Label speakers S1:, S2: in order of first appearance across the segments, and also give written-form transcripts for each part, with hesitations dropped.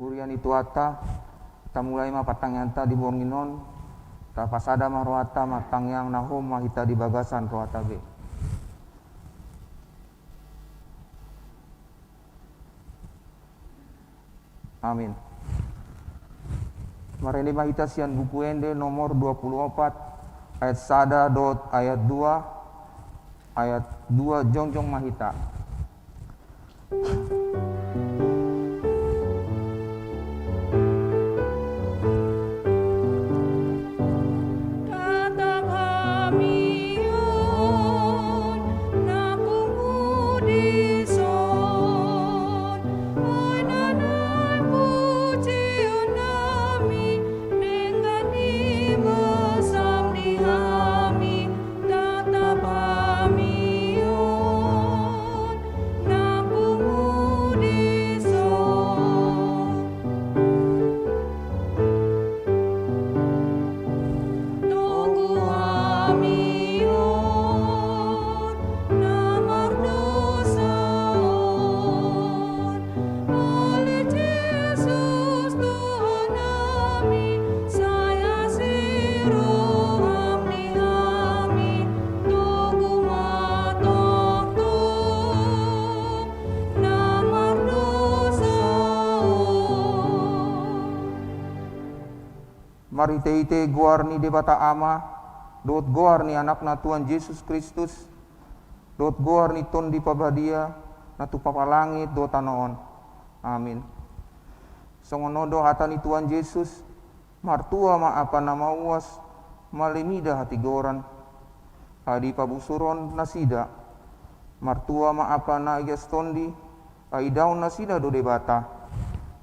S1: Urian itu ata tamulai ma patang yanta di bornginon ta pasada ma roata matang yang nahom mahita di bagasan roata be. Amin. Marene mahita sian buku ende nomor 24 ayat sada dot ayat 2 jongjong mahita. Mari teite goar ni debata ama, dot goar ni anakna Tuhan Yesus Kristus, dot goar ni ton di pabadia, na tu papalangit dot anoon. Amin. Songonodo hata ni Tuhan Yesus, martua ma apa nama uas, malemida hati goran, adi pabusuron nasida, martua ma apa na igas tondi, aidaun nasida do debata.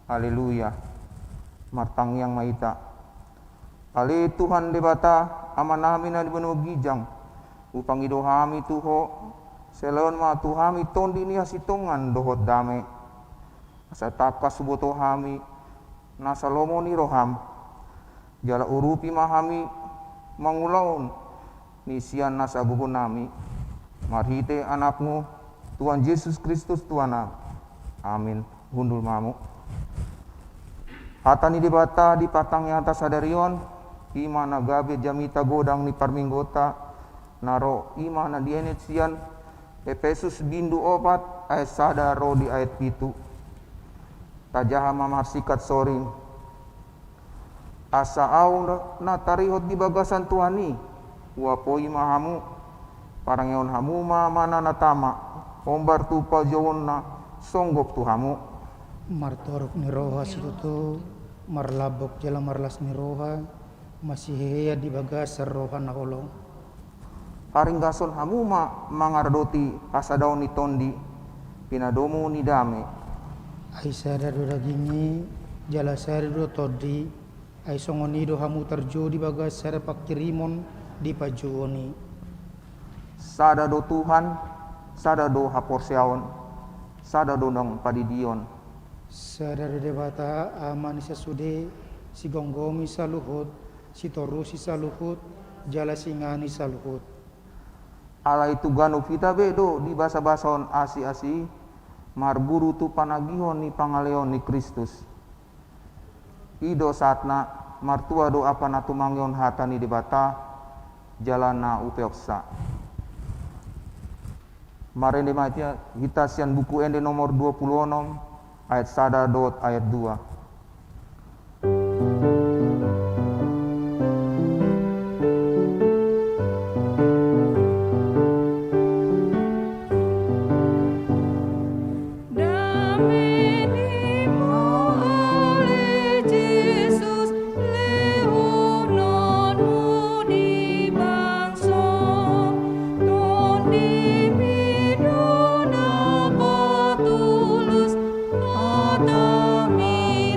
S1: Haleluya. Martang yang maita. Ale Tuhan debata amanami na dibanu gijang upang idohami tuho selon ma tuhami tondi ni hasitongan dohot dame asa takas suboto hami na salomo ni roham jala urupi mahami mangulaon ni sian nasa bugon nami marhite anakmu Tuhan Yesus Kristus Tuhan. Amin. Gundul mamu hata ni debata di patang yang atas sadarion ima na gabe jamita godang ni parminggota naro ima na dienet sian Efesus bindu opat ayat sada ro di ayat pitu tajaha mamarsikat soring asa au na tarihot di bagasan tuhani wapoi mahamu parangeon hamu ma mana natama ombar tupa jawon na songgok tuhamu
S2: martorok ni roha situtu marlabok jala marlas ni roha masih heya di bagasar roha na kolong
S1: haringgason hamuma mangardoti pasadaw ni tondi pinadomo ni dame
S2: ay sadado dagini jala sadado todi ay songonido hamu terjo di bagasar pakirimon di pajuoni
S1: sadado Tuhan sadado haporseaon sadado nang padidion
S2: sadado debata aman sesude si gonggomi saluhut si torusi saluhut jala singani saluhut
S1: ala itu ganu kita bedo di basa-basaon asi-asi marburu tu panagihon ni pangaleon ni Kristus ido saatna martua do apa na tumangyon hata ni debata jalana upeoksa marende matia kita sian buku ende nomor 26 ayat sada dot ayat 2
S3: Adami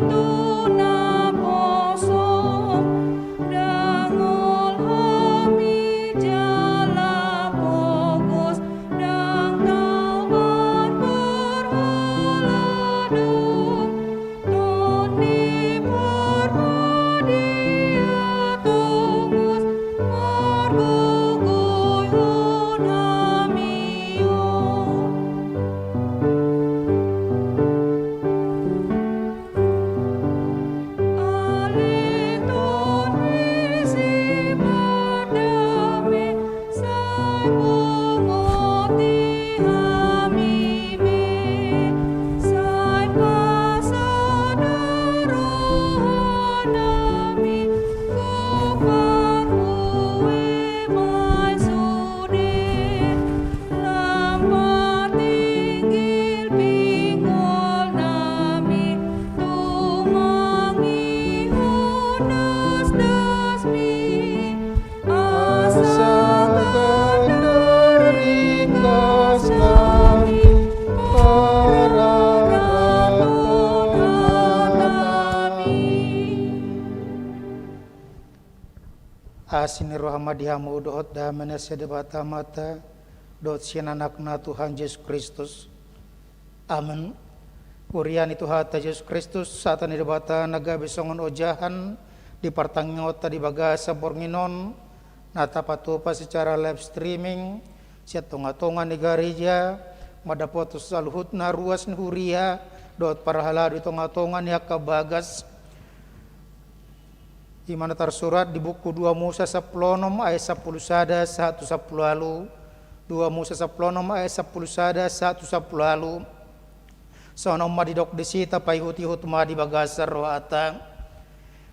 S2: sini rohama dihamu dohot damene sedebata mata dot sian anakna Tuhan Yesus Kristus. Amin. Urian itu hata Yesus Kristus saat ini debata naga besongon ojahan di partangota di bagasa bornginon nata patupa secara live streaming siat tonga-tonga di gereja madapotus alhutna ruas huria dot para haladu tonga-tonga ni bagas di mana tersurat di buku 2 Musa 10 ayat 10 sada 1 10 lalu 2 Musa 10 ayat 10 sada 1 10 lalu sono madidok disita payhut-hut madi bagasar roata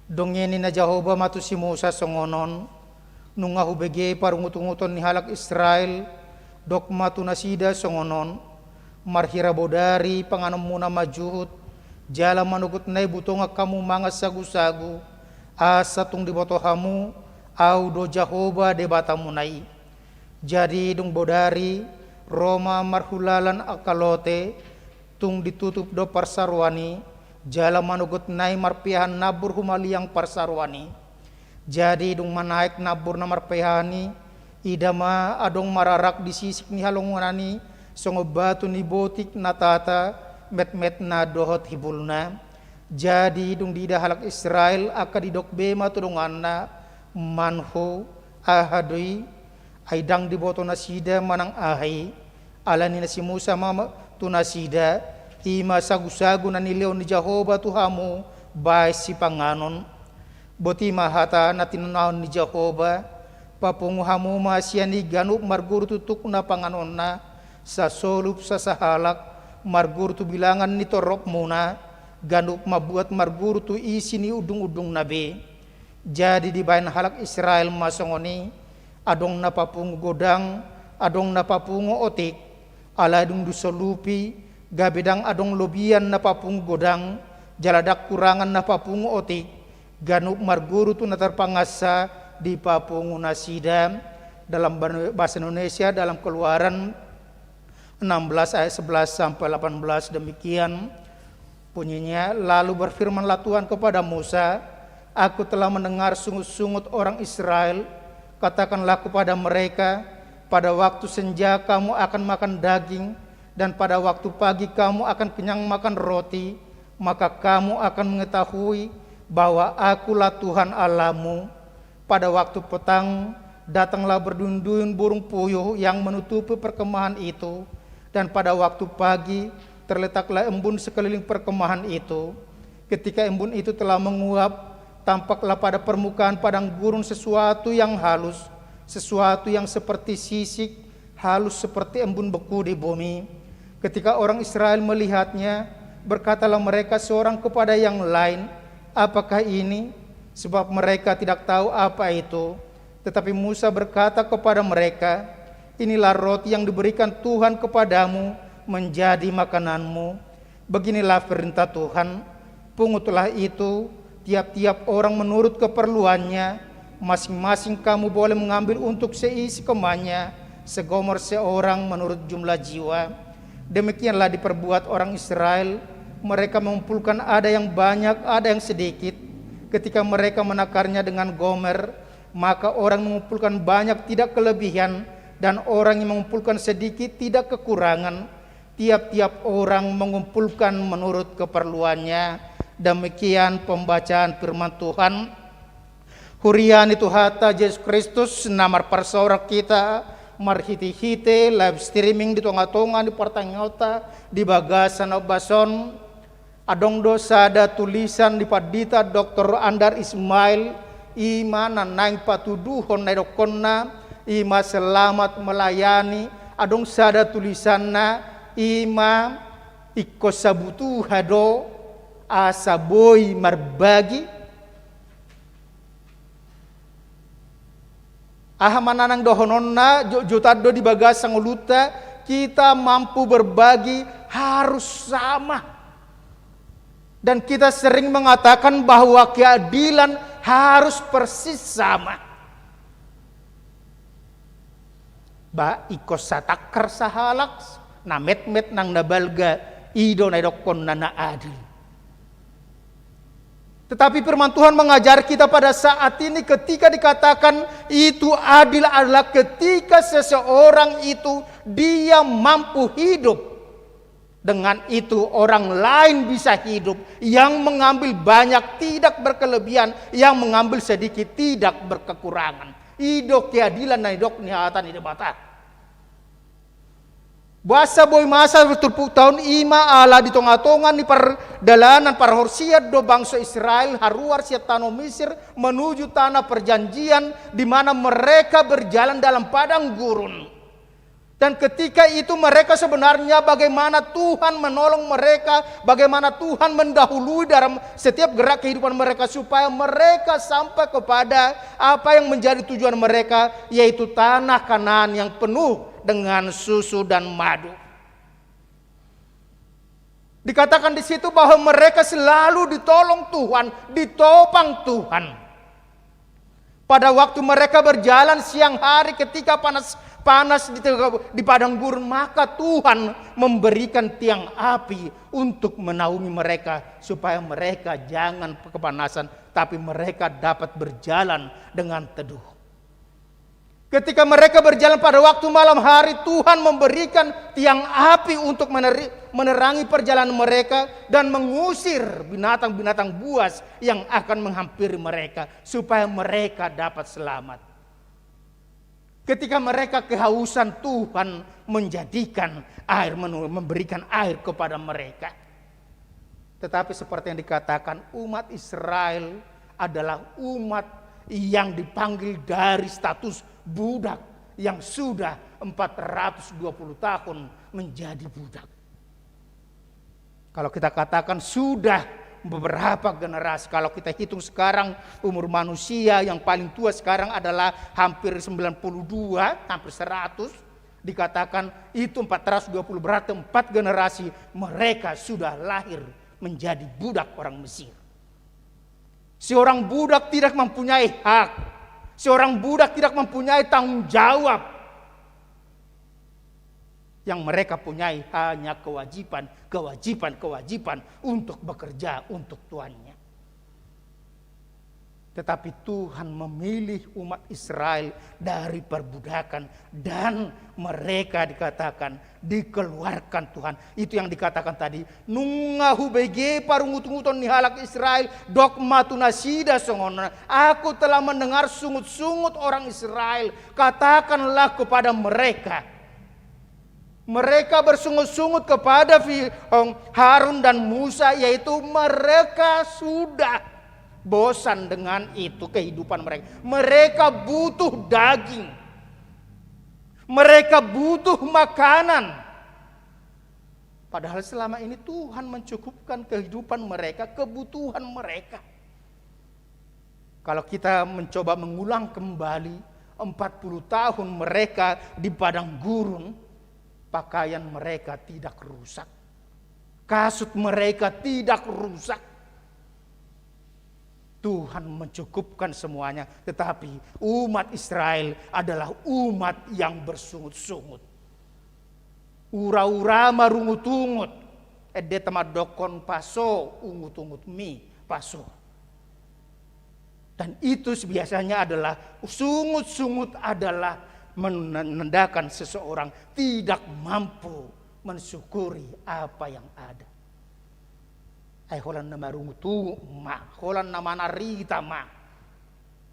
S2: dongeni na Jehovah matu si Musa songonon nunga hubege parungutunguton ni halak Israel dok matu nasida songonon marhira bodari panganom muna majuhut jala manugut nai butonga kamu mangas sagu-sagu asa tung di botohamu au do Jehovah de batamu nai jadi dung bodari Roma marhulalan akalote tung ditutup do parsarwani jala manugut nai marpihan nabur humaliang parsarwani jadi dung manaik nabur na marpihani idama adong mararak di sisik ni halongunani songo batu ni botik natata met-met na dohot hibulna jadi dung dida halak Israel aka didok bema tudunganna manho ahadui aidang diboto nasida manang ahai alani na si Musa mama tunasida ima sagu-sagu na nileon ni Jehovah Tuhamu bay si panganon boti mahata na tinunaon ni Jehovah papunguhamu masyani ganup marguru tutuk na panganon na sa solup sa sahalak marguru tu bilangan ni torop muna ganup mabuat marguru tu isi ni udung-udung nabi jadi di bayan halak Israel masongoni adong napapungu godang adong napapungu otik aladung dusolupi gabedang adong lobian napapungu godang jaladak kurangan napapungu otik ganup marguru tu natarpangasa di papungu nasida dalam bahasa Indonesia dalam Keluaran 16 ayat 11 sampai 18 demikian bunyinya lalu berfirmanlah Tuhan kepada Musa aku telah mendengar sungut-sungut orang Israel katakanlah kepada mereka pada waktu senja kamu akan makan daging dan pada waktu pagi kamu akan kenyang makan roti maka kamu akan mengetahui bahwa akulah Tuhan Allahmu pada waktu petang datanglah berduyun-duyun burung puyuh yang menutupi perkemahan itu dan pada waktu pagi terletaklah embun sekeliling perkemahan itu ketika embun itu telah menguap tampaklah pada permukaan padang gurun sesuatu yang halus sesuatu yang seperti sisik halus seperti embun beku di bumi ketika orang Israel melihatnya berkatalah mereka seorang kepada yang lain apakah ini sebab mereka tidak tahu apa itu tetapi Musa berkata kepada mereka inilah roti yang diberikan Tuhan kepadamu menjadi makananmu beginilah perintah Tuhan pungutlah itu tiap-tiap orang menurut keperluannya masing-masing kamu boleh mengambil untuk seisi kemahnya segomer seorang menurut jumlah jiwa demikianlah diperbuat orang Israel mereka mengumpulkan ada yang banyak ada yang sedikit ketika mereka menakarnya dengan gomer maka orang mengumpulkan banyak tidak kelebihan dan orang yang mengumpulkan sedikit tidak kekurangan tiap-tiap orang mengumpulkan menurut keperluannya demikian pembacaan firman Tuhan. Hurian itu hata Yesus Kristus namar parsorak kita marhiti-hite live streaming di tonga-tonga di partangota di bagasan obason adong dosa ada tulisan di padita Dr. Andar Ismail ima nanaing patuduhon na dokonna ima selamat melayani adong sada tulisanna ima iko sabutu hado asaboy marbagi ahamananang dohononna jutado di bagasang uluta kita mampu berbagi harus sama dan kita sering mengatakan bahwa keadilan harus persis sama ba ikos satakar sahalak na met-met nang nabalga ido na dokon na adil Tetapi firman Tuhan mengajar kita pada saat ini ketika dikatakan itu adil adalah ketika seseorang itu dia mampu hidup. Dengan itu orang lain bisa hidup. Yang mengambil banyak tidak berkelebihan, yang mengambil sedikit tidak berkekurangan. Idok keadilan dan idok nihatan ide bata. Basa boy masa bertepuk tahun ima ala di tonga-tongan di perdalanan para horsiat do bangsa Israel haruar siat tanah Mesir menuju tanah perjanjian di mana mereka berjalan dalam padang gurun. Dan ketika itu mereka sebenarnya bagaimana Tuhan menolong mereka, bagaimana Tuhan mendahului dalam setiap gerak kehidupan mereka supaya mereka sampai kepada apa yang menjadi tujuan mereka, yaitu tanah Kanaan yang penuh dengan susu dan madu. Dikatakan di situ bahwa mereka selalu ditolong Tuhan, ditopang Tuhan. Pada waktu mereka berjalan siang hari ketika panas di padang gurun, maka Tuhan memberikan tiang api untuk menaungi mereka supaya mereka jangan kepanasan, tapi mereka dapat berjalan dengan teduh. Ketika mereka berjalan pada waktu malam hari, Tuhan memberikan tiang api untuk menerangi perjalanan mereka dan mengusir binatang-binatang buas yang akan menghampiri mereka supaya mereka dapat selamat. Ketika mereka kehausan, Tuhan menjadikan air, memberikan air kepada mereka. Tetapi seperti yang dikatakan, umat Israel adalah umat yang dipanggil dari status budak yang sudah 420 tahun menjadi budak. Kalau kita katakan sudah beberapa generasi, kalau kita hitung sekarang umur manusia yang paling tua sekarang adalah hampir 92, hampir 100. Dikatakan itu 420 berarti 4 generasi mereka sudah lahir menjadi budak orang Mesir. Seorang budak tidak mempunyai hak, seorang budak tidak mempunyai tanggung jawab. Yang mereka punyai hanya kewajiban untuk bekerja untuk tuannya. Tetapi Tuhan memilih umat Israel dari perbudakan dan mereka dikatakan dikeluarkan Tuhan. Itu yang dikatakan tadi, nungahu bege parungut-nguton nihalak Israel dogma tunasida songona. Aku telah mendengar sungut-sungut orang Israel, katakanlah kepada mereka. Mereka bersungut-sungut kepada Harun dan Musa, yaitu mereka sudah bosan dengan itu kehidupan mereka. Mereka butuh daging. Mereka butuh makanan. Padahal selama ini Tuhan mencukupkan kehidupan mereka, kebutuhan mereka. Kalau kita mencoba mengulang kembali 40 tahun mereka di padang gurun, pakaian mereka tidak rusak. Kasut mereka tidak rusak. Tuhan mencukupkan semuanya. Tetapi umat Israel adalah umat yang bersungut-sungut. Ura-ura marungut-ungut. Edetamadokon paso ungut-ungut mi paso. Dan itu biasanya adalah sungut-sungut adalah menandakan seseorang tidak mampu mensyukuri apa yang ada. Holan nama rungutu ma, holan nama narita ma.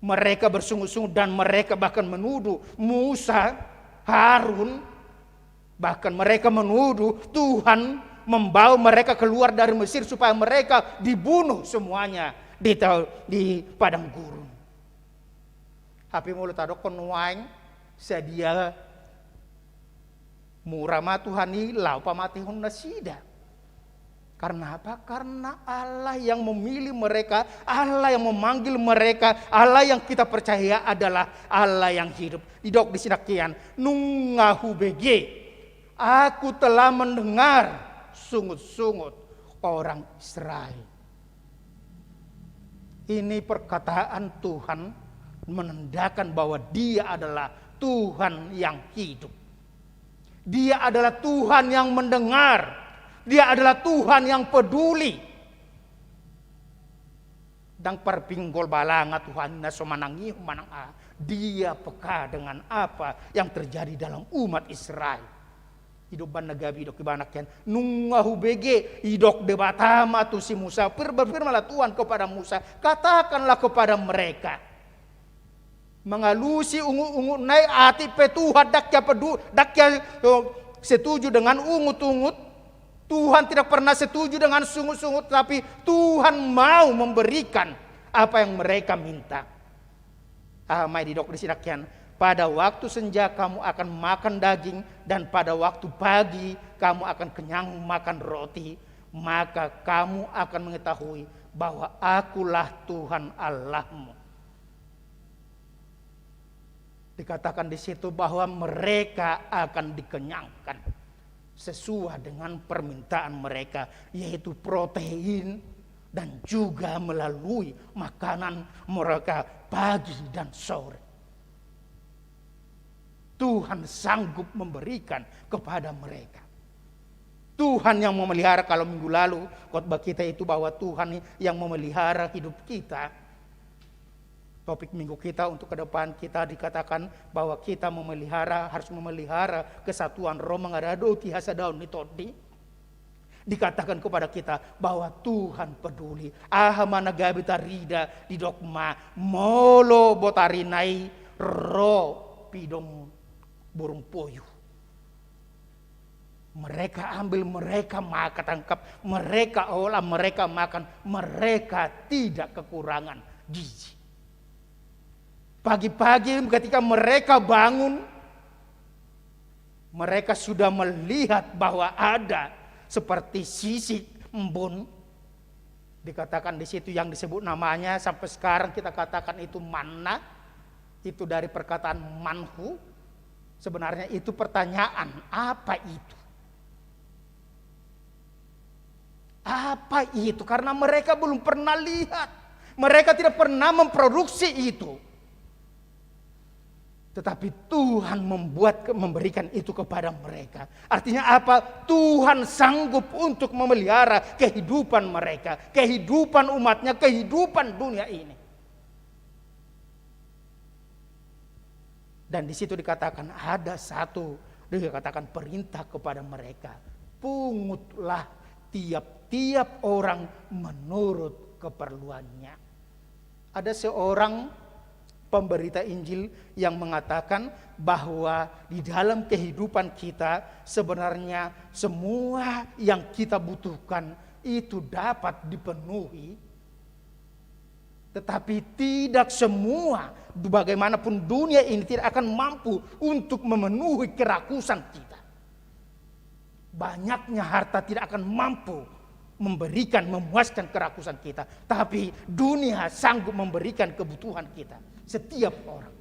S2: Mereka bersungut-sungut dan mereka bahkan menuduh Musa, Harun, bahkan mereka menuduh Tuhan membawa mereka keluar dari Mesir supaya mereka dibunuh semuanya di padang gurun. Tapi mulut adokon waing sedia murah matuhani lau pamatihun nasida. Karena apa? Karena Allah yang memilih mereka, Allah yang memanggil mereka, Allah yang kita percaya adalah Allah yang hidup. Idok di sinakian nungahu bege. Aku telah mendengar sungut-sungut orang Israel. Ini perkataan Tuhan menandakan bahwa Dia adalah Tuhan yang hidup. Dia adalah Tuhan yang mendengar. Dia adalah Tuhan yang peduli. dang perpinggol balanga Tuhan na somanangi manang a. Dia peka dengan apa yang terjadi dalam umat Israel. Hidup ban nagabi dok ibanak yan. Nungahu bege idok debatama tu si Musa. Berfirmanlah Tuhan kepada Musa, katakanlah kepada mereka, mengalusi ungu-ungu naik ati petuhat dakya setuju dengan ungut-ungut. Tuhan tidak pernah setuju dengan sungut-sungut, tapi Tuhan mau memberikan apa yang mereka minta. Mai di dok disidakyan, pada waktu senja kamu akan makan daging, dan pada waktu pagi kamu akan kenyang makan roti. Maka kamu akan mengetahui bahwa akulah Tuhan Allahmu. Dikatakan di situ bahwa mereka akan dikenyangkan sesuai dengan permintaan mereka, yaitu protein dan juga melalui makanan mereka pagi dan sore. Tuhan sanggup memberikan kepada mereka. Tuhan yang memelihara, kalau minggu lalu khotbah kita itu bahwa Tuhan yang memelihara hidup kita. Topik minggu kita untuk ke depan kita dikatakan bahwa kita harus memelihara kesatuan roh mengarado tihasa daun nitodi. Dikatakan kepada kita bahwa Tuhan peduli. Mana gabi tarida di dogma molo botarinai ro pidong burung puyuh. Mereka ambil, mereka makan tangkap, mereka olah, mereka makan, mereka tidak kekurangan gizi. Pagi-pagi ketika mereka bangun, mereka sudah melihat bahwa ada seperti sisik embun. Dikatakan di situ yang disebut namanya sampai sekarang kita katakan itu manna. Itu dari perkataan manhu. Sebenarnya itu pertanyaan, apa itu? Apa itu? Karena mereka belum pernah lihat. Mereka tidak pernah memproduksi itu. Tetapi Tuhan memberikan itu kepada mereka. Artinya apa? Tuhan sanggup untuk memelihara kehidupan mereka, kehidupan umatnya, kehidupan dunia ini. Dan di situ dikatakan ada satu, dikatakan perintah kepada mereka. Pungutlah tiap-tiap orang menurut keperluannya. Ada seorang pemberita Injil yang mengatakan bahwa di dalam kehidupan kita sebenarnya semua yang kita butuhkan itu dapat dipenuhi, tetapi tidak semua, bagaimanapun dunia ini tidak akan mampu untuk memenuhi kerakusan kita. Banyaknya harta tidak akan mampu memuaskan kerakusan kita, tapi dunia sanggup memberikan kebutuhan kita, setiap orang.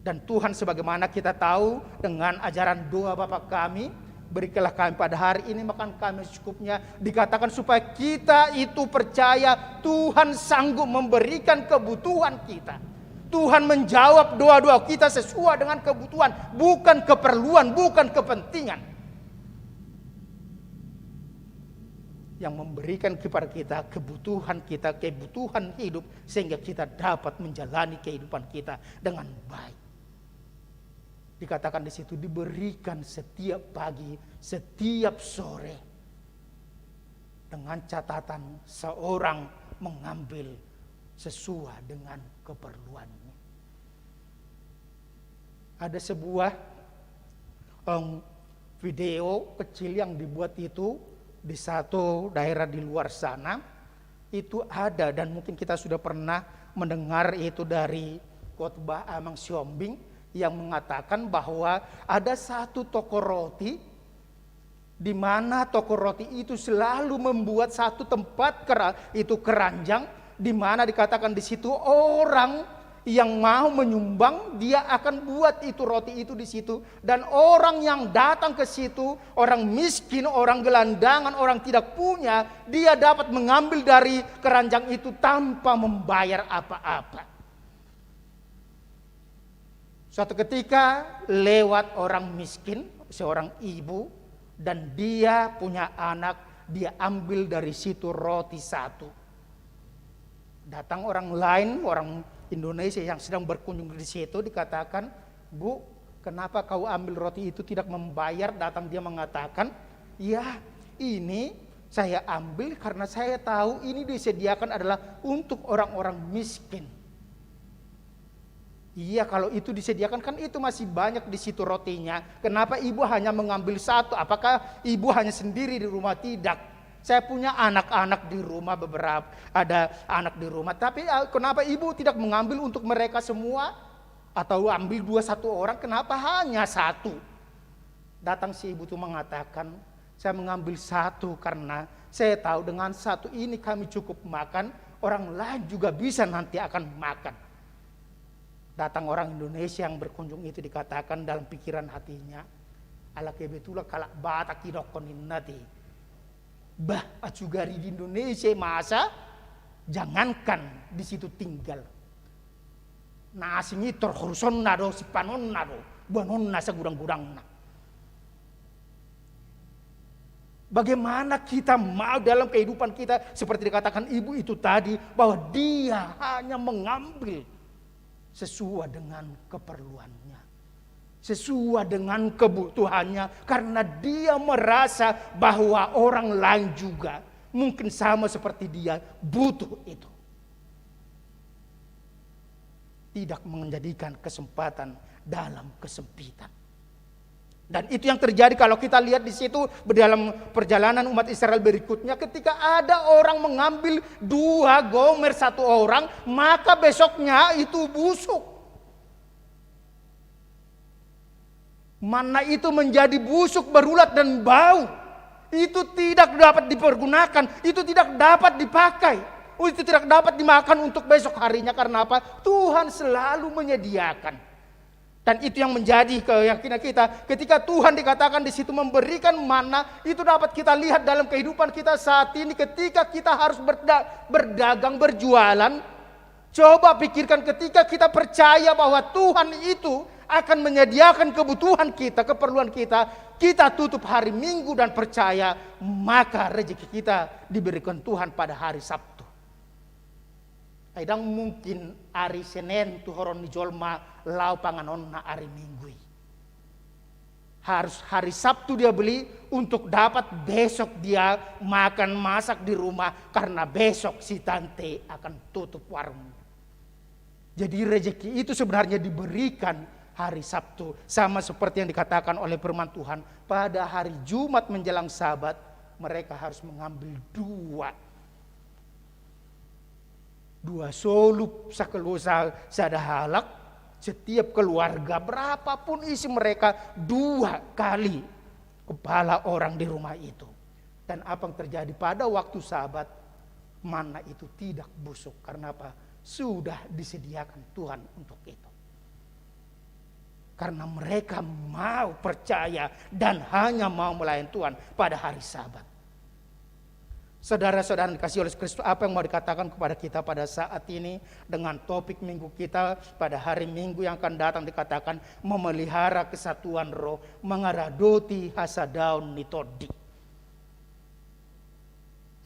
S2: Dan Tuhan sebagaimana kita tahu dengan ajaran doa Bapa kami, berikanlah kami pada hari ini makan kami secukupnya, dikatakan supaya kita itu percaya Tuhan sanggup memberikan kebutuhan kita. Tuhan menjawab doa-doa kita sesuai dengan kebutuhan, bukan keperluan, bukan kepentingan. Yang memberikan kepada kita kebutuhan hidup, sehingga kita dapat menjalani kehidupan kita dengan baik. Dikatakan di situ diberikan setiap pagi, setiap sore, dengan catatan seorang mengambil sesuai dengan keperluannya. Ada sebuah video kecil yang dibuat itu di satu daerah di luar sana, itu ada, dan mungkin kita sudah pernah mendengar itu dari khotbah Amang Siombing yang mengatakan bahwa ada satu toko roti, di mana toko roti itu selalu membuat satu tempat keranjang, di mana dikatakan di situ orang yang mau menyumbang dia akan buat itu roti itu di situ, dan orang yang datang ke situ, orang miskin, orang gelandangan, orang tidak punya, dia dapat mengambil dari keranjang itu tanpa membayar apa-apa. Suatu ketika lewat orang miskin, seorang ibu, dan dia punya anak, dia ambil dari situ roti satu. Datang orang lain, orang Indonesia yang sedang berkunjung di situ, dikatakan, "Bu, kenapa kau ambil roti itu tidak membayar?" Datang dia mengatakan, "Ya, ini saya ambil karena saya tahu ini disediakan adalah untuk orang-orang miskin." Iya, kalau itu disediakan kan itu masih banyak di situ rotinya. Kenapa ibu hanya mengambil satu? Apakah ibu hanya sendiri di rumah? Tidak. Saya punya anak-anak di rumah, beberapa ada anak di rumah. Tapi kenapa ibu tidak mengambil untuk mereka semua? Atau ambil 2-1 orang? Kenapa hanya satu? Datang si ibu itu mengatakan, "Saya mengambil satu karena saya tahu dengan satu ini kami cukup makan. Orang lain juga bisa nanti akan makan." Datang orang Indonesia yang berkunjung itu, dikatakan dalam pikiran hatinya, "Ala kebetulan kalak Batak kidokonin nanti. Bah, acugari di Indonesia masa jangankan di situ tinggal. Nasi ini terhuruson nado si panon nado, banon nasa gudang-gudang." Bagaimana kita mau dalam kehidupan kita seperti dikatakan ibu itu tadi, bahwa dia hanya mengambil sesuai dengan keperluannya, sesuai dengan kebutuhannya, karena dia merasa bahwa orang lain juga mungkin sama seperti dia butuh itu. Tidak menjadikan kesempatan dalam kesempitan. Dan itu yang terjadi kalau kita lihat di situ dalam perjalanan umat Israel berikutnya, ketika ada orang mengambil 2 gomer 1 orang, maka besoknya itu busuk. Mana itu menjadi busuk, berulat dan bau. Itu tidak dapat dipergunakan, itu tidak dapat dipakai, itu tidak dapat dimakan untuk besok harinya. Karena apa? Tuhan selalu menyediakan. Dan itu yang menjadi keyakinan kita. Ketika Tuhan dikatakan di situ memberikan mana, itu dapat kita lihat dalam kehidupan kita saat ini. Ketika kita harus berdagang, berjualan, coba pikirkan ketika kita percaya bahwa Tuhan itu akan menyediakan kebutuhan kita, keperluan kita. Kita tutup hari Minggu dan percaya, maka rezeki kita diberikan Tuhan pada hari Sabtu. Kadang mungkin hari Senin tu horon dijolma lau panganon na hari Minggu. Harus hari Sabtu dia beli untuk dapat besok dia makan masak di rumah, karena besok si tante akan tutup warung. Jadi rezeki itu sebenarnya diberikan hari Sabtu, sama seperti yang dikatakan oleh firman Tuhan, pada hari Jumat menjelang Sabat mereka harus mengambil 2 solup sakelusa sadahalak, setiap keluarga berapapun isi mereka 2 kali kepala orang di rumah itu. Dan apa yang terjadi pada waktu Sabat, mana itu tidak busuk. Karena apa? Sudah disediakan Tuhan untuk itu. Karena mereka mau percaya dan hanya mau melayani Tuhan pada hari Sabat. Saudara-saudara dikasih oleh Kristus, apa yang mau dikatakan kepada kita pada saat ini dengan topik minggu kita pada hari Minggu yang akan datang, dikatakan memelihara kesatuan roh, mengaradoti hasadaun nitodi.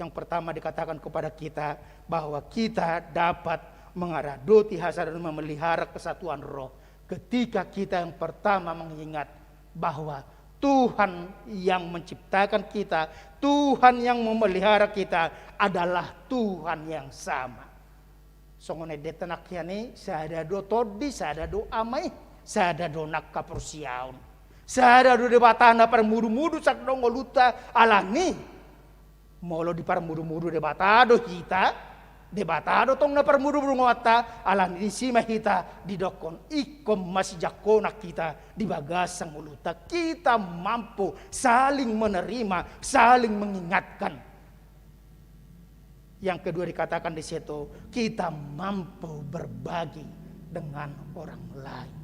S2: Yang pertama dikatakan kepada kita bahwa kita dapat mengaradoti hasadaun, memelihara kesatuan roh ketika kita yang pertama mengingat bahwa Tuhan yang menciptakan kita, Tuhan yang memelihara kita adalah Tuhan yang sama. Songone detanak yani sada do todi, sada do amai, sada do nak kapursiaun, sada do debatana par mudu-mudu sak dongoluta alani. Molo di par mudu-mudu debatado kita, debatado tong na par mudu-mudu ngota alani di sima kita di dokon ikom masih jakona kita di bagasang muluta. Kita mampu saling menerima, saling mengingatkan. Yang kedua dikatakan di situ, kita mampu berbagi dengan orang lain.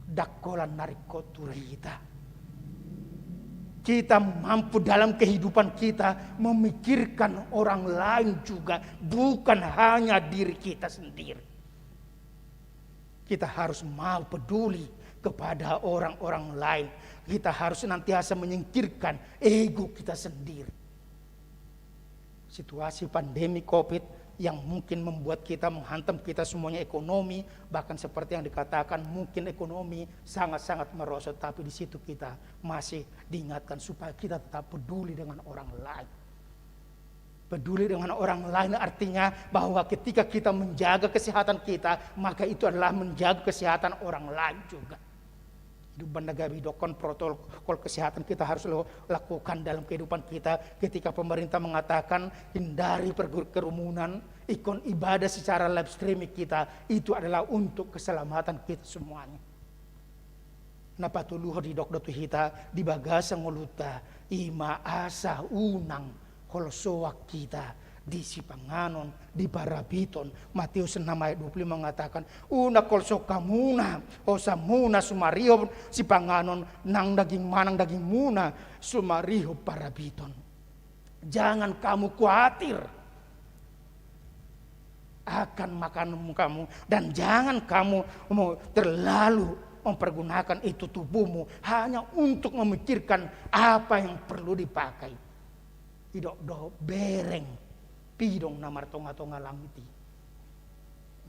S2: Dakolan narikoturita. Kita mampu dalam kehidupan kita memikirkan orang lain juga, bukan hanya diri kita sendiri. Kita harus mau peduli kepada orang-orang lain. Kita harus senantiasa menyingkirkan ego kita sendiri. Situasi pandemi COVID yang mungkin membuat kita menghantam kita semuanya ekonomi, bahkan seperti yang dikatakan mungkin ekonomi sangat-sangat merosot, tapi di situ kita masih diingatkan supaya kita tetap peduli dengan orang lain. Peduli dengan orang lain artinya bahwa ketika kita menjaga kesehatan kita, maka itu adalah menjaga kesehatan orang lain juga. Itu benda gabi dokon protokol kesehatan kita harus lakukan dalam kehidupan kita. Ketika pemerintah mengatakan hindari kerumunan, ikon ibadah secara live streaming kita, itu adalah untuk keselamatan kita semuanya. Napatuluho di dok hita di bagasa ngoluta ima asa unang kolsoak kita di Sipanganon, di Parabiton. Matius 6 ayat 25 mengatakan, una kolso kamuna, osamuna sumario Sipanganon, nang daging manang daging muna, sumario Parabiton. Jangan kamu khawatir akan makananmu kamu, dan jangan kamu terlalu mempergunakan itu tubuhmu hanya untuk memikirkan apa yang perlu dipakai. Tidak do bereng pidong na martonga-tonga langiti.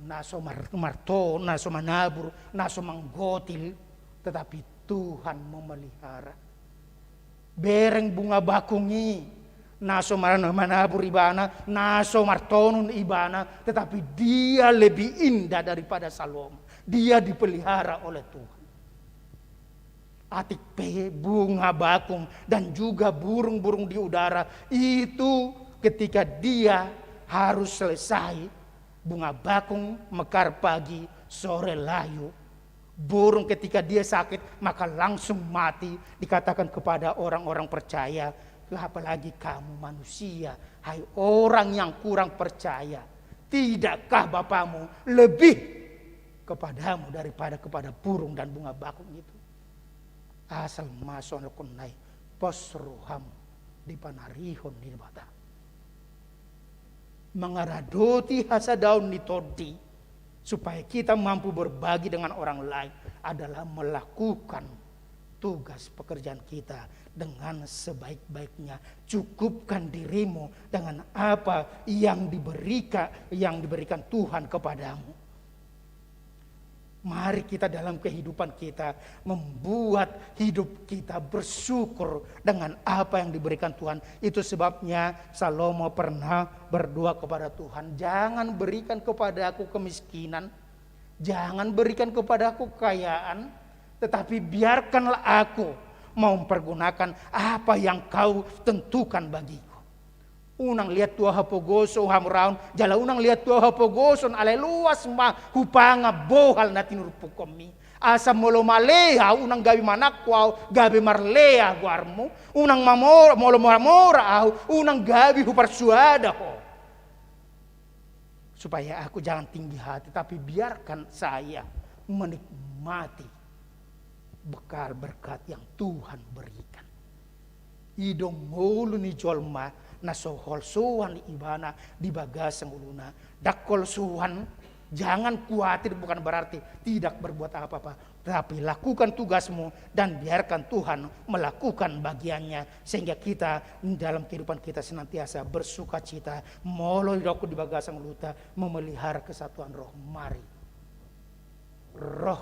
S2: Naso marto, naso manabur, naso manggotil, tetapi Tuhan memelihara. Bereng bunga bakungi, naso manabur ibana, naso martonun ibana, tetapi dia lebih indah daripada Salom. Dia dipelihara oleh Tuhan. Atik pe, bunga bakung, dan juga burung-burung di udara, itu ketika dia harus selesai, bunga bakung mekar pagi, sore layu. Burung ketika dia sakit maka langsung mati. Dikatakan kepada orang-orang percaya, apalagi kamu manusia, hai orang yang kurang percaya, tidakkah Bapamu lebih kepadamu daripada kepada burung dan bunga bakung itu? Asal masuk nakunai posruham di panarihon di bata. Mengaradoti hasa daun ditodi supaya kita mampu berbagi dengan orang lain adalah melakukan tugas pekerjaan kita dengan sebaik-baiknya. Cukupkan dirimu dengan apa yang diberikan Tuhan kepadamu. Mari kita dalam kehidupan kita membuat hidup kita bersyukur dengan apa yang diberikan Tuhan. Itu sebabnya Salomo pernah berdoa kepada Tuhan, jangan berikan kepada aku kemiskinan, jangan berikan kepada aku kekayaan, tetapi biarkanlah aku mau mempergunakan apa yang kau tentukan bagiku. Unang lihat tua hapogoso hamraun, jala unang lihat tua hapogoson ale luas ma hupanga bohal na tinurpukomi. Asa molo malea unang gabi manakwau, gabi marlea guarmu, unang mamora molo mamora au, unang gabi huparsuada ho. Supaya aku jangan tinggi hati, tapi biarkan saya menikmati bekal berkat yang Tuhan berikan. Idong ngulu ni jolma na sohol suwan ibana di bagasang uluna. Dakol suwan, jangan khawatir bukan berarti tidak berbuat apa-apa, tapi lakukan tugasmu dan biarkan Tuhan melakukan bagiannya sehingga kita dalam kehidupan kita senantiasa bersuka cita. Moloi doku di bagasang luta memelihara kesatuan roh. Mari Roh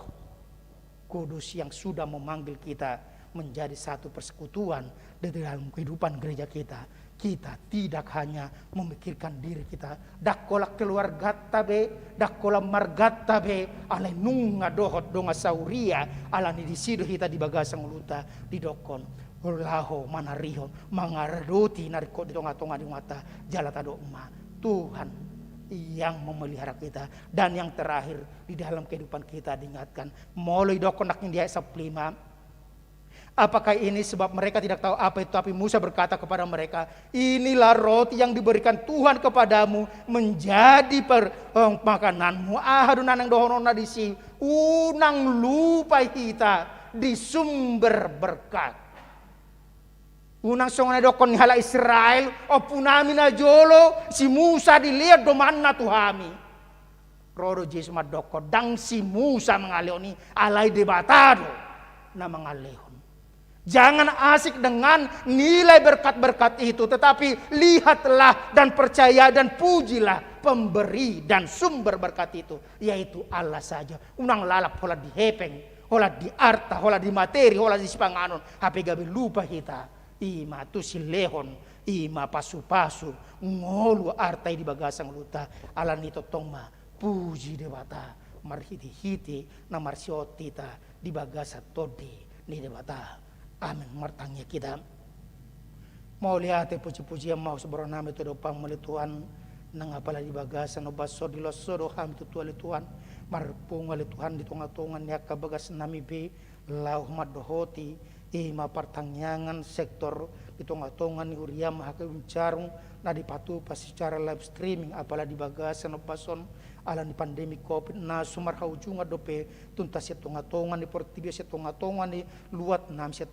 S2: Kudus yang sudah memanggil kita menjadi satu persekutuan di dalam kehidupan gereja kita. Kita tidak hanya memikirkan diri kita. Dakkolak keluarga tabe, dakkolak margata be, alai nunga dohot donga sauria, alani di sido kita di bagasang luta di dokon. Laho manarihon, mangaradoti nariko di tonga-tonga di mata jalata dogma. Tuhan yang memelihara kita. Dan yang terakhir di dalam kehidupan kita diingatkan, mulai dokon naknya dia 15. Apakah ini sebab mereka tidak tahu apa itu? Tapi Musa berkata kepada mereka, inilah roti yang diberikan Tuhan kepadamu menjadi makananmu. Ahadun nang dohonona disi unang lupa kita di sumber berkat. Unang songana dokon hala Israel opunami na jolo si Musa dilihat domanna tuhami. Rodo Jesu madoko dang si Musa mengaleoni alai debatado na mengalehon. Jangan asik dengan nilai berkat-berkat itu, tetapi lihatlah dan percaya dan pujilah pemberi dan sumber berkat itu, yaitu Allah saja. Unang lalap hola di hepeng, hola di arta, hola di materi, hola di sipanganon, hape gabi lupa kita. Ima tu silehon, ima pasu-pasu, ngolu arta di bagasang luta, ala nito tongma, puji dewata, marhiti-hiti, na marsiotita, di bagasa todi, ni dewata. Amin. Martangnya kita mau lihat puji-pujian mau seberonam itu dopang meli Tuhan nang apala di bagasan no baso di losodo ham itu tuali Tuhan marpung ali Tuhan di tunga-tungan ya kabagas nami be lau madohoti ima partangyangan sektor di tunga-tungan ni uriam hakim carung na dipatu pas secara live streaming apala di bagasan no bason ala ni pandemi covid na sumar haujunga dope tuntas ya tonga-tongan ni portibia ya tonga-tongan ni luat nam ya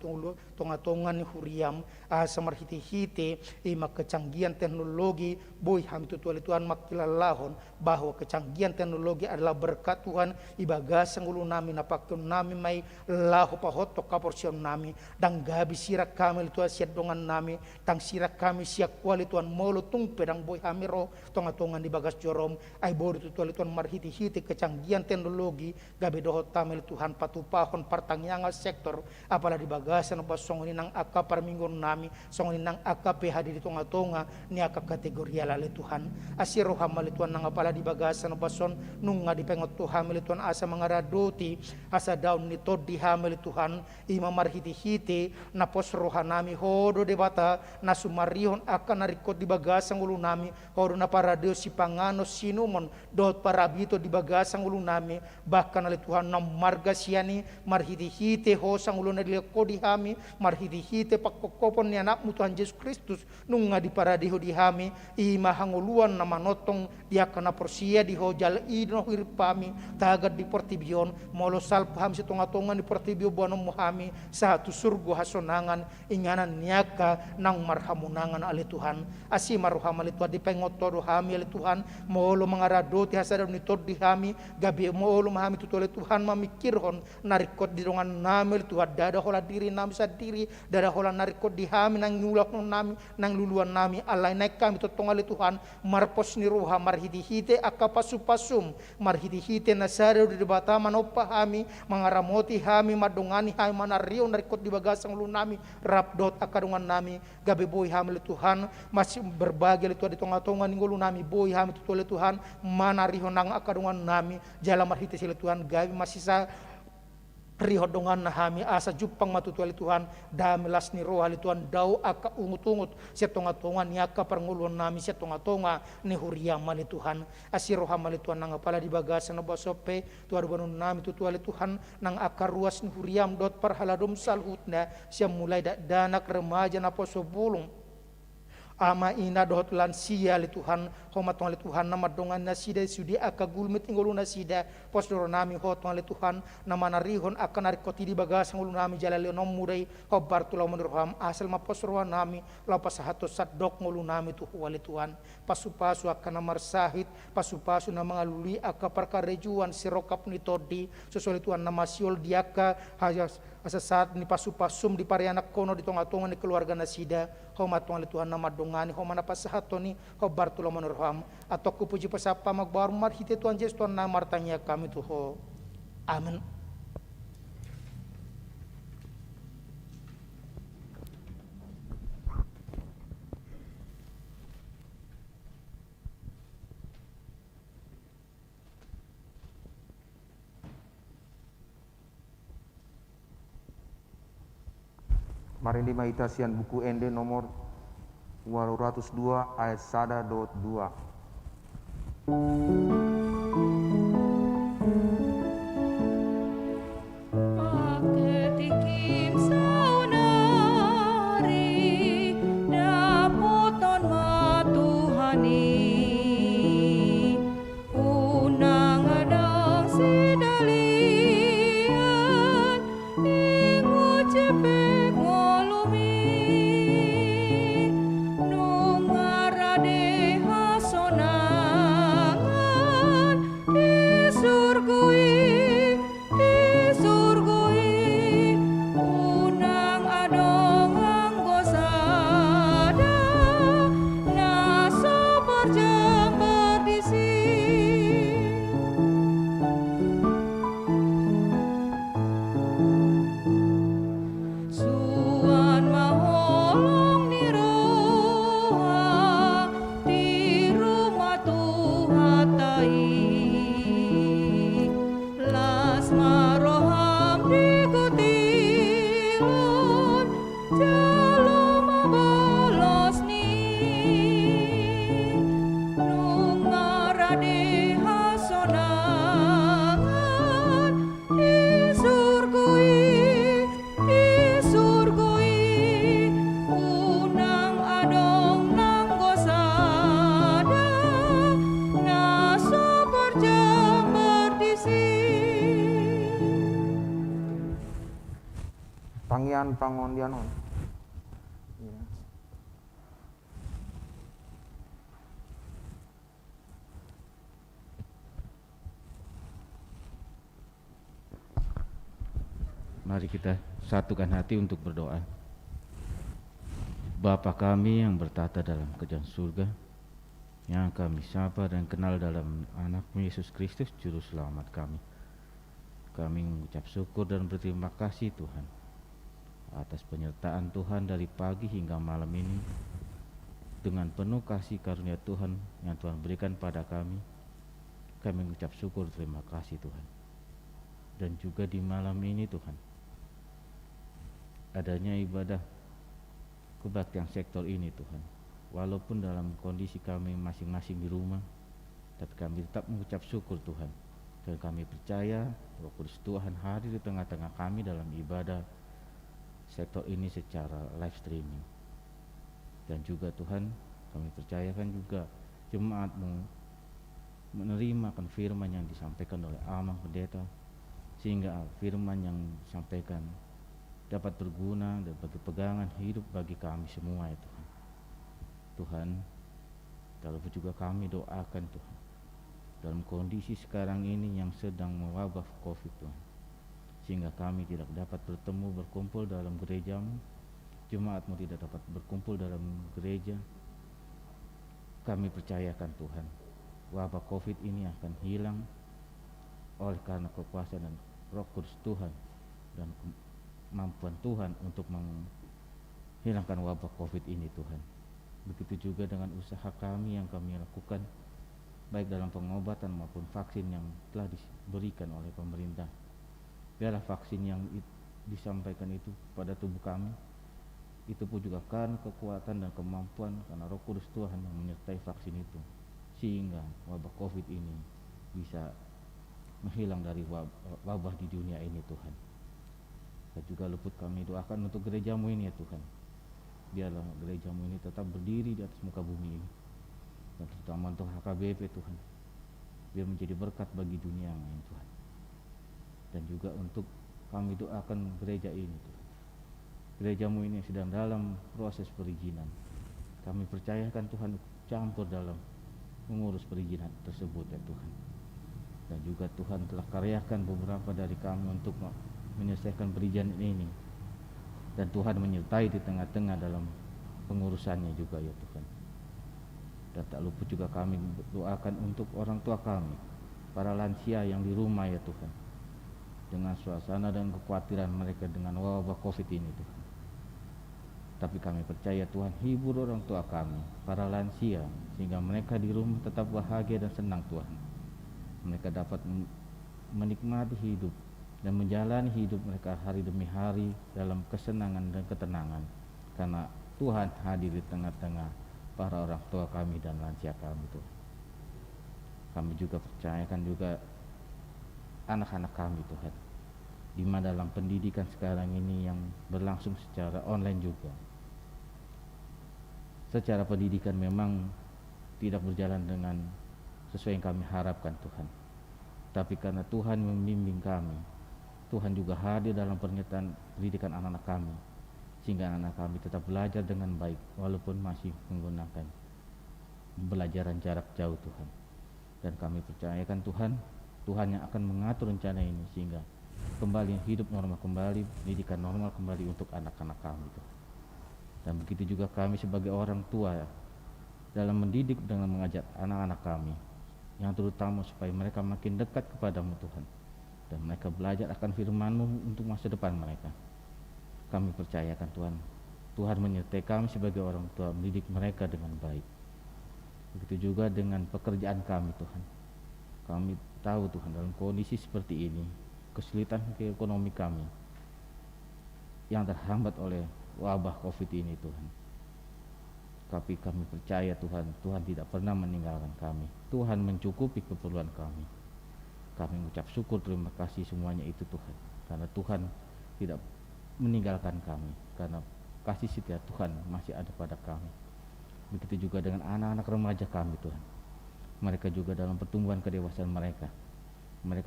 S2: tonga-tongan ni huriam samar hiti-hiti ima kecanggihan teknologi boy ham tutuali Tuhan makilalahon bahwa kecanggihan teknologi adalah berkat Tuhan ibagas ulu nami napakun nami mai lahu pahoto kaporsion nami dang gabi sirak kami Tuhan siat dongan nami tang sirak kami siak kuali Tuhan molo tung pedang boy hamiro tonga-tongan di bagas jorom ai bodo tutuali Tuhan marhiti-hiti kecanggihan teknologi gabe dohot tamil Tuhan patupahon partangyangal sektor apalah di bagasan oba songoni nang aka parminggon nami songoni nang aka PHD di tonga-tonga ni aka kategori alale Tuhan asiro hamali Tuhan nang apalah di bagasan oba son nunga di pengot Tuhan hamili Tuhan asa mangaradoti asa daun ni todi hamili Tuhan ima marhiti-hiti na pos rohanami hodo debata na sumarihon akan narikot di bagasan ulu nami hodo na paradio si pangano sinumon dot parabito di bagasang ulo nami bahkan ali Tuhan na marga siyani marhiti-hiti hosang ulo na dilekodi hami marhiti-hiti pakkokopon ni anakmu Tuhan Yesus Kristus nung nga di paradiho di hami imahanguluan na manotong dia kana porsia di hojal idno hirpami tagad di portibion molo salpaham si tunga-tungan di portibio buanom muhami satu surgo hasonangan inganan niaka nang marhamunangan ali Tuhan asi maruham ali Tuhan di pengotodo hami ali Tuhan molo mangaradoti sadar ni tod di hami gabi moolo mahami tutole Tuhan mamikirhon narikot di dongan nami Tuhan dada hola diri nami sadiri dada hola narikot di hami nang nyulak nami nang luluan nami alai naik kami totongali Tuhan marpos ni roha marhiti-hite akapasupasum marhiti-hite nasare di bata manopa hami mangaramoti hami madongani hami manario narikot di bagasang lu nami rapdot akadungan nami gabi boy hami Tuhan masih berbagi Tuhan di tonga-tonga ninggulu nami boy hami tutole Tuhan manari honang akadungan nami jala marhiti sila Tuhan gabi masih sa rihodongan nahami asa jupang matutuali Tuhan damilas ni roh ali Tuhan dau aka ungut-ungut siya tonga-tonga ni aka parnguluan nami siya tonga-tonga ni huriyam mali Tuhan asiroha mali Tuhan nang apala di bagasan na basope Tuhan banun nami tutuali Tuhan nang aka ruas ni huriyam dot parhaladom salhutna siya mulai danak remaja na posobulong ama ina dohot lansia li Tuhan homatong li Tuhan nama dongan nasida sudi aka gulmit ingulu nasida pos doro nami hotong li Tuhan nama narihon akan narikoti di bagasang ulu nami jalali nom murai hobar tulau menurham asal ma pos rohan nami lapas hato sadok ngulu nami tuhu wali Tuhan pasu-pasu akan namar sahid pasu-pasu na mengaluli aka parkarejuan sirokap ni todi sesuai Tuhan nama siol diaka hajas asa saat ni pasu-pasum di parianak kono di tonga-tonga ni keluarga nasida homatong li Tuhan nama dongani homana pasahato ni hobar tulau menurham atau kupuji pasapa magbaru marhite Tuhan Yesus Tuhan nama martanya kami tuho amin.
S1: Mari di meditasian buku Ende nomor 202 ayat 1.2. pengian pangondian on. Ya.
S3: Mari kita satukan hati untuk berdoa. Bapa kami yang bertata dalam kerajaan surga, yang kami sapa dan kenal dalam anak-Mu Yesus Kristus Juru Selamat kami. Kami mengucap syukur dan berterima kasih Tuhan atas penyertaan Tuhan dari pagi hingga malam ini. Dengan penuh kasih karunia Tuhan yang Tuhan berikan pada kami mengucap syukur terima kasih Tuhan. Dan juga di malam ini Tuhan, adanya ibadah kebaktian sektor ini Tuhan, walaupun dalam kondisi kami masing-masing di rumah, tapi kami tetap mengucap syukur Tuhan. Dan kami percaya Roh Kudus Tuhan hadir di tengah-tengah kami dalam ibadah sektor ini secara live streaming. Dan juga Tuhan, kami percayakan juga jemaat-Mu menerima firman yang disampaikan oleh Amang Pendeta, sehingga firman yang disampaikan dapat berguna dan bagi pegangan hidup bagi kami semua ya Tuhan. Tuhan, kalau juga kami doakan Tuhan, dalam kondisi sekarang ini yang sedang mewabah COVID Tuhan, sehingga kami tidak dapat bertemu berkumpul dalam gereja-Mu, jemaat-Mu tidak dapat berkumpul dalam gereja. Kami percayakan Tuhan, wabah COVID ini akan hilang oleh karena kekuasaan dan Roh Kudus Tuhan dan kemampuan Tuhan untuk menghilangkan wabah COVID ini Tuhan. Begitu juga dengan usaha kami yang kami lakukan, baik dalam pengobatan maupun vaksin yang telah diberikan oleh pemerintah. Biarlah vaksin yang disampaikan itu pada tubuh kami, itu pun juga karena kekuatan dan kemampuan karena Roh Kudus Tuhan yang menyertai vaksin itu, sehingga wabah COVID ini bisa menghilang dari wabah di dunia ini Tuhan. Dan juga luput kami doakan untuk gereja-Mu ini ya Tuhan. Biarlah gereja-Mu ini tetap berdiri di atas muka bumi ini, dan terutama untuk HKBP Tuhan, biar menjadi berkat bagi dunia ini Tuhan. Dan juga untuk kami doakan gereja ini Tuhan, gereja-Mu ini sedang dalam proses perizinan. Kami percayakan Tuhan campur dalam mengurus perizinan tersebut ya Tuhan. Dan juga Tuhan telah karyakan beberapa dari kami untuk menyelesaikan perizinan ini, dan Tuhan menyertai di tengah-tengah dalam pengurusannya juga ya Tuhan. Dan tak lupa juga kami doakan untuk orang tua kami, para lansia yang di rumah ya Tuhan, dengan suasana dan kekhawatiran mereka dengan wabah COVID ini Tuhan. Tapi kami percaya Tuhan hibur orang tua kami, para lansia, sehingga mereka di rumah tetap bahagia dan senang Tuhan. Mereka dapat menikmati hidup dan menjalani hidup mereka hari demi hari dalam kesenangan dan ketenangan, karena Tuhan hadir di tengah-tengah para orang tua kami dan lansia kami Tuhan. Kami juga percayakan juga anak-anak kami Tuhan, di mana dalam pendidikan sekarang ini yang berlangsung secara online juga. Secara pendidikan memang tidak berjalan dengan sesuai yang kami harapkan Tuhan, tapi karena Tuhan membimbing kami, Tuhan juga hadir dalam pernyataan pendidikan anak-anak kami, sehingga anak kami tetap belajar dengan baik walaupun masih menggunakan pembelajaran jarak jauh Tuhan. Dan kami percayakan Tuhan yang akan mengatur rencana ini, sehingga kembali hidup normal kembali, pendidikan normal kembali untuk anak-anak kami Tuhan. Dan begitu juga kami sebagai orang tua dalam mendidik dengan mengajar anak-anak kami, yang terutama supaya mereka makin dekat kepadamu Tuhan, dan mereka belajar akan firman-Mu untuk masa depan mereka. Kami percayakan Tuhan menyertai kami sebagai orang tua mendidik mereka dengan baik. Begitu juga dengan pekerjaan kami Tuhan. Kami tahu Tuhan dalam kondisi seperti ini, kesulitan ekonomi kami yang terhambat oleh wabah COVID ini Tuhan. Tapi kami percaya Tuhan tidak pernah meninggalkan kami. Tuhan mencukupi keperluan kami. Kami mengucap syukur terima kasih semuanya itu Tuhan, karena Tuhan tidak meninggalkan kami, karena kasih setia Tuhan masih ada pada kami. Begitu juga dengan anak-anak remaja kami Tuhan. Mereka juga dalam pertumbuhan kedewasaan mereka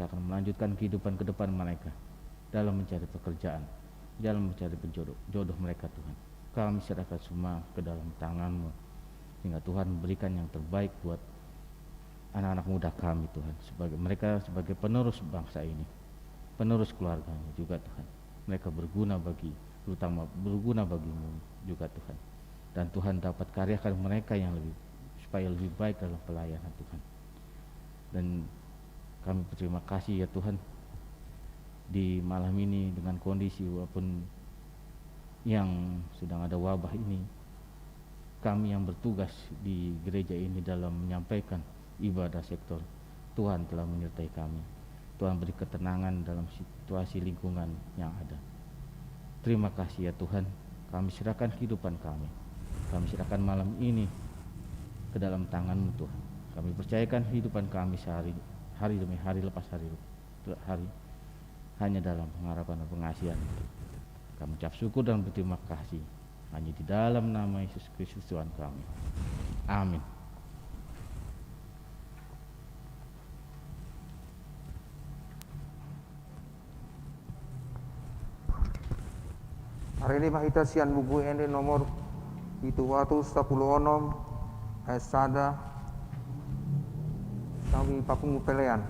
S3: akan melanjutkan kehidupan ke depan mereka dalam mencari pekerjaan, jalan mencari jodoh mereka Tuhan. Kami serahkan semua ke dalam tangan-Mu, sehingga Tuhan memberikan yang terbaik buat anak-anak muda kami Tuhan, mereka sebagai penerus bangsa ini, penerus keluarganya juga Tuhan. Mereka terutama berguna bagi-Mu juga Tuhan. Dan Tuhan dapat karyakan mereka supaya lebih baik dalam pelayanan Tuhan. Dan kami berterima kasih ya Tuhan, di malam ini dengan kondisi walaupun yang sedang ada wabah ini, kami yang bertugas di gereja ini dalam menyampaikan ibadah sektor, Tuhan telah menyertai kami. Tuhan beri ketenangan dalam situasi lingkungan yang ada. Terima kasih ya Tuhan, kami serahkan kehidupan kami. Kami serahkan malam ini ke dalam tangan-Mu Tuhan. Kami percayakan kehidupan kami hari demi hari lepas hari hanya dalam pengharapan dan pengasihan. Kami ucap syukur dan berterima kasih hanya di dalam nama Yesus Kristus Tuhan kami. Amin.
S1: Hari ini mahita sian buku ende nomor itu waktu 10 ayat sada kami papung pelean.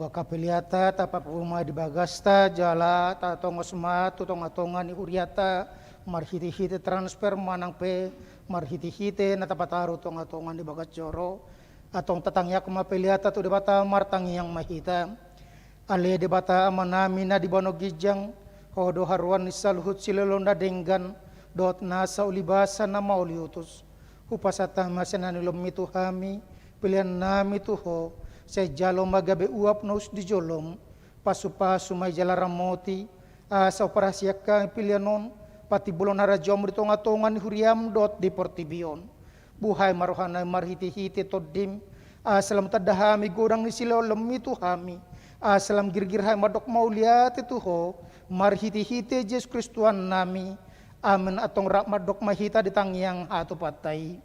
S2: Kapeliata tapa rumah di bagasta jala ta tongo sematu tonga ni uriata marhiti-hiti transfer manang pe marhiti-hiti na tapataru tonga di bagas joro atong tatangya kumapeliata tu debata martangi yang mahita ale debata amanami na di banogijang hodo haruan ni saluhut silolonda denggan dot nasa ulibasa na mauliutus upasata masenani lomitu hami pilihan nami tuho sa jalo magabe uap nos di jolom pasu-pasu may jala ramoti sa operasya ka pilianon pati bulon narajom dito nga tongan huriam dot deportibion buhay marohanay marhiti-hiti todim salam tadahami godang ni sila lemitu hami salam girgirhay madok mauliat itu ho marhiti-hiti Jesus Kristuan nami amen atong rak madok mahita di tangyang ato patay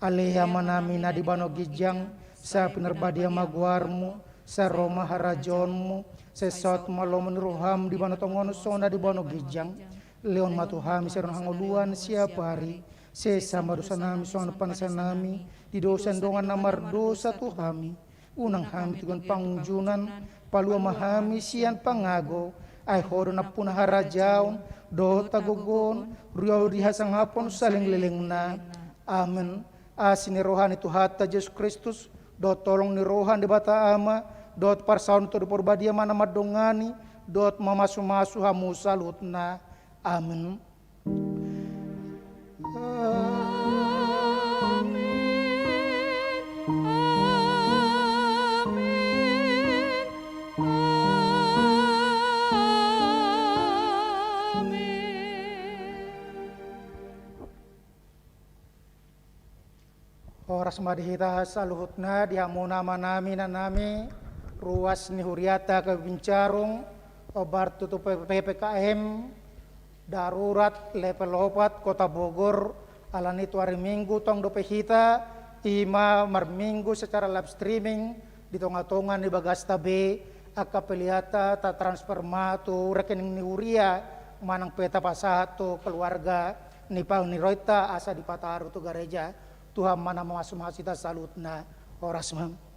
S2: aleha manami na di banogijang sa penerbadia magwarmu Saroma harajonmu, sesot malom niruham di bano tongono sona di bano gijang. Leon matuhami seron hangoluan siapa hari. Sesama dosa nami sona panasa nami, di dosa dongan namar dosa tuhami. Unang hami tugon pangunjunan, palua mahami sian pangago. Ay hodo na punah harajaon, do tagogon, riau dihasang hapon saling leleng na. Amen. Asin ni rohan itu hatta Yesus Kristus, do tolong ni rohan di bata ama, dot parsaun to porbadia mana madongani, dot mamasu-masu hamu salutna. Amin. Oras madihita saluhutna dihamuna manami na nami ruas ni huriata ke bincarong obar tutup PPKM darurat level 4 Kota Bogor alan itu hari Minggu tong dope hita ima marminggu secara live streaming di tonga-tongan di Bagasta B aka pelihata ta transfer tu rekening ni huria manang peta pasato keluarga ni pau ni roita asa di pataru tu gereja Tuhan mana masuk masita salutna oras mam.